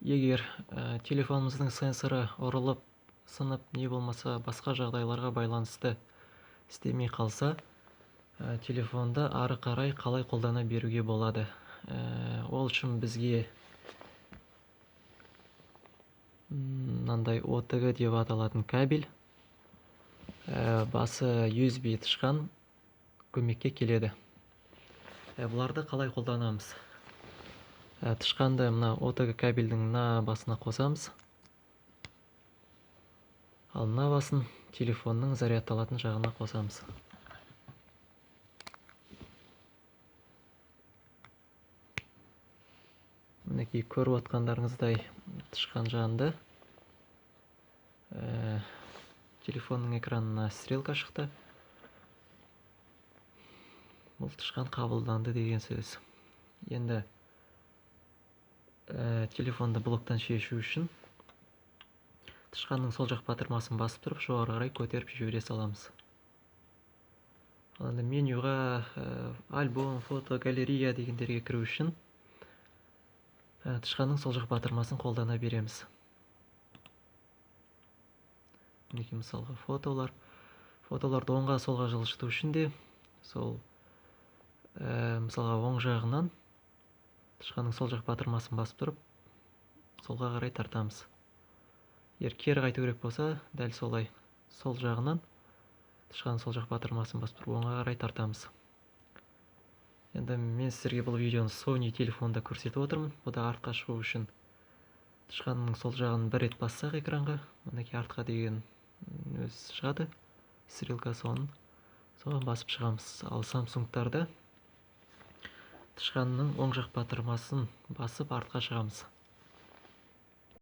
егер телефонымыздың сенсоры ұрылып, сынып, не болмаса басқа жағдайларға байланысты істемей қалса, телефонды ары қарай қалай қолдана беруге болады? Ол үшін бізге мынандай OTG деп аталатын кабель, басы USB тышқан көмекке келеді. Бұларды қалай қолданамыз? Тышқанды мына OTG кабельдің мына басына қосамыз. Ал мына басын телефонның зарядталатын жағына қосамыз. Мінекей көріп отқандарыңыздай тышқан жанды. Телефонның экранына стрелка шықты. Бұл тышқан қабылданды деген сөз. Енді телефонды блоктан шешу үшін тышқанның сол жақ батырмасын басып тұрып, жоғары қарай көтеріп жібере саламыз. Ал енді менюға альбом, фото, галерея дегендерге кіру үшін тышқанның сол жақ батырмасын қолдана береміз. Мінекей мысалға фотоларды оңға солға жылжыту үшін де сол мысалға оң жағынан тышқанның сол жақ батырмасын басып тұрып, солға қарай тартамыз. Егер кері қайту керек болса, дәл солай сол жағынан тышқанның сол жақ батырмасын басып тұрып, оңға қарай тартамыз. Енді мен сіздерге бұл видеоны Sony телефонда көрсетіп отырмын. Бұда артқа шығу үшін тышқанның сол жағын бір рет бассақ экранға, мінекей артқа деген өз шығады. Стрелка соған басып шығамыз. Ал Samsung'тарда тышқанның оң жақ батырмасын басып артқа шығамыз.